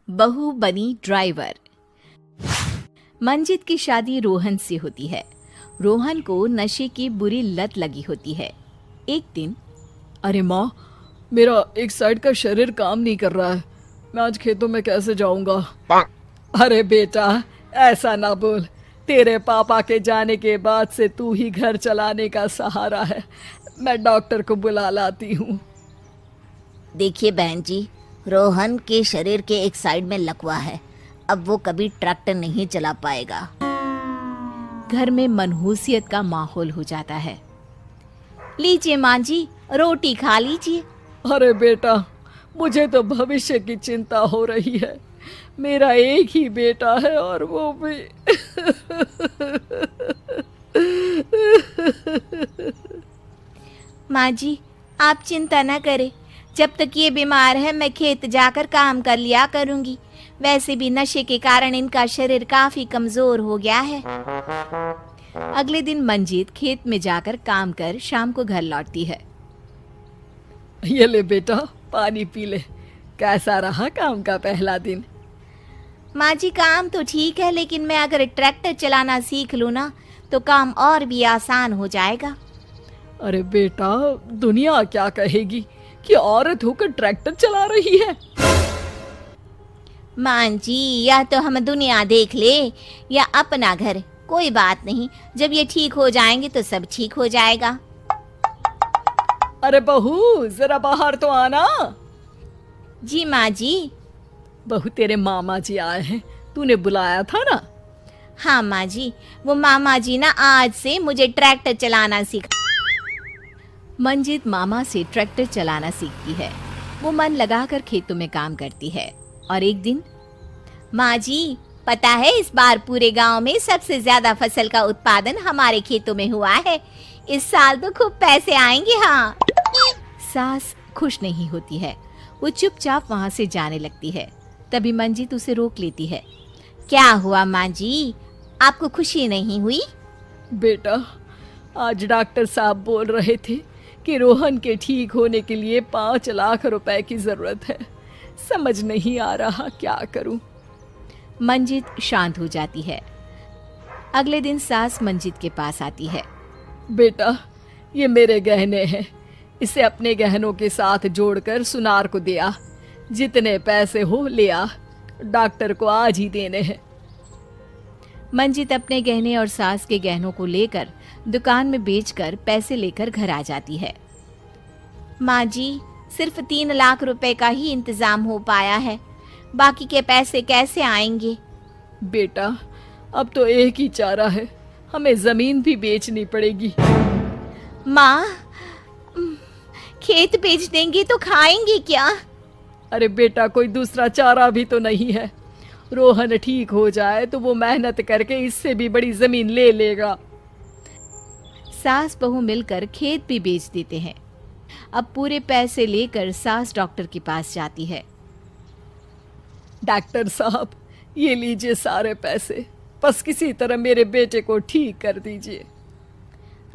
बहू बनी ड्राइवर। मंजित की शादी रोहन से होती है। रोहन को नशे की बुरी लत लगी होती है। एक दिन, अरे माँ, मेरा एक साइड का शरीर काम नहीं कर रहा है। मैं आज खेतों में कैसे जाऊंगा? अरे बेटा, ऐसा ना बोल। तेरे पापा के जाने के बाद से तू ही घर चलाने का सहारा है। मैं डॉक्टर को बुला लाती हूँ। देखिए बहन जी, रोहन के शरीर के एक साइड में लकवा है। अब वो कभी ट्रैक्टर नहीं चला पाएगा। घर में मनहूसियत का माहौल हो जाता है। लीजिए माँ जी, रोटी खा लीजिए। अरे बेटा, मुझे तो भविष्य की चिंता हो रही है। मेरा एक ही बेटा है और वो भी माँ जी, आप चिंता न करें। जब तक ये बीमार है मैं खेत जाकर काम कर लिया करूंगी। वैसे भी नशे के कारण इनका शरीर काफी कमजोर हो गया है। अगले दिन मंजीत खेत में जाकर काम कर शाम को घर लौटती है। ये ले बेटा, पानी पी ले। कैसा रहा काम का पहला दिन? माँ जी, काम तो ठीक है, लेकिन मैं अगर ट्रैक्टर चलाना सीख लूँ ना तो काम और भी आसान हो जाएगा। अरे बेटा, दुनिया क्या कहेगी कि औरत होकर ट्रैक्टर चला रही है। माँ जी, या तो हम दुनिया देख ले या अपना घर, कोई बात नहीं। जब ये ठीक हो जाएंगे तो सब ठीक हो जाएगा। अरे बहू, जरा बाहर तो आना। जी माँ जी। बहू, तेरे मामा जी आए हैं, तूने बुलाया था ना? हाँ माँ जी, वो मामा जी ना आज से मुझे ट्रैक्टर चलाना सीखा। मंजित मामा से ट्रैक्टर चलाना सीखती है। वो मन लगाकर खेतों में काम करती है। और एक दिन, माँ जी, पता है इस बार पूरे गांव में सबसे ज्यादा फसल का उत्पादन हमारे खेतों में हुआ है। इस साल तो खूब पैसे आएंगे। हाँ। सास खुश नहीं होती है। वो चुपचाप वहां से जाने लगती है। तभी मंजित उसे रोक लेती है। क्या हुआ माँ जी, आपको खुशी नहीं हुई? बेटा, आज डॉक्टर साहब बोल रहे थे कि रोहन के ठीक होने के लिए 5 लाख रुपए की जरूरत है। समझ नहीं आ रहा क्या करूं। मंजित शांत हो जाती है। अगले दिन सास मंजित के पास आती है। बेटा, ये मेरे गहने हैं। इसे अपने गहनों के साथ जोड़कर सुनार को दे आ। जितने पैसे हो ले आ। डॉक्टर को आज ही देने हैं। मंजित अपने गहने और सास के गहनों को लेकर दुकान में बेचकर पैसे लेकर घर आ जाती है। माँ जी, सिर्फ 3 लाख रुपए का ही इंतजाम हो पाया है। बाकी के पैसे कैसे आएंगे? बेटा, अब तो एक ही चारा है, हमें जमीन भी बेचनी पड़ेगी। माँ, खेत बेच देंगे तो खाएंगे क्या? अरे बेटा, कोई दूसरा चारा भी तो नहीं है। रोहन ठीक हो जाए तो वो मेहनत करके इससे भी बड़ी जमीन ले लेगा। सास बहू मिलकर खेत भी बेच देते हैं। अब पूरे पैसे लेकर सास डॉक्टर के पास जाती है। डॉक्टर साहब, ये लीजिए सारे पैसे। बस किसी तरह मेरे बेटे को ठीक कर दीजिए।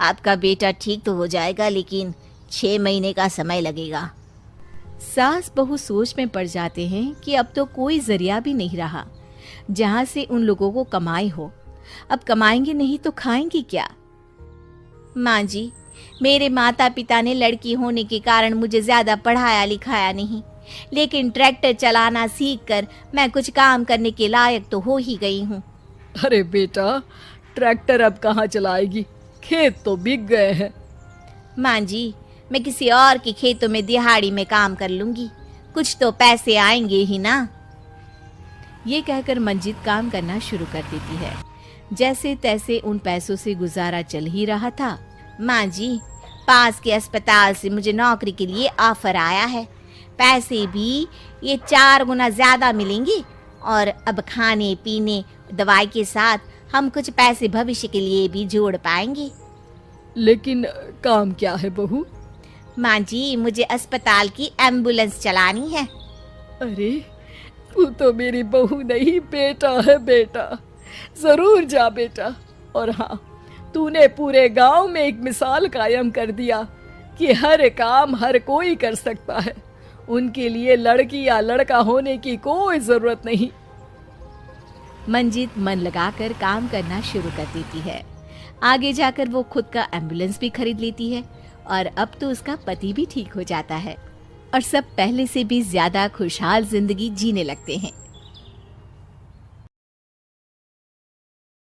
आपका बेटा ठीक तो हो जाएगा, लेकिन 6 महीने का समय लगेगा। सास बहू सोच में पड़ जाते हैं कि अब तो कोई जरिया भी नहीं रहा जहां से उन लोगों को कमाई हो। अब कमाएंगे नहीं तो खाएंगे क्या? माँ जी, मेरे माता पिता ने लड़की होने के कारण मुझे ज्यादा पढ़ाया लिखाया नहीं, लेकिन ट्रैक्टर चलाना सीखकर मैं कुछ काम करने के लायक तो हो ही गई हूँ। अरे बेटा, ट्रैक्टर अब कहाँ चलाएगी? खेत तो बिक गए हैं। माँ जी, मैं किसी और के खेतों में दिहाड़ी में काम कर लूंगी, कुछ तो पैसे आएंगे ही ना। ये कहकर मंजित काम करना शुरू कर देती है। जैसे तैसे उन पैसों से गुजारा चल ही रहा था। माँ जी, पास के अस्पताल से मुझे नौकरी के लिए ऑफर आया है। पैसे भी ये 4 गुना ज्यादा मिलेंगे और अब खाने पीने दवाई के साथ हम कुछ पैसे भविष्य के लिए भी जोड़ पाएंगे। लेकिन काम क्या है बहू? माँ जी, मुझे अस्पताल की एम्बुलेंस चलानी है। अरे, तू तो मेरी बहू नहीं, बेटा है। बेटा, जरूर जा बेटा। और हाँ, तूने पूरे गांव में एक मिसाल कायम कर दिया कि हर काम हर कोई कर सकता है। उनके लिए लड़की या लड़का होने की कोई जरूरत नहीं। मंजित मन लगाकर काम करना शुरू कर देती है। आगे जाकर वो खुद का एम्बुलेंस भी खरीद लेती है और अब तो उसका पति भी ठीक हो जाता है और सब पहले से भी ज्यादा खुशहाल जिंदगी जीने लगते हैं।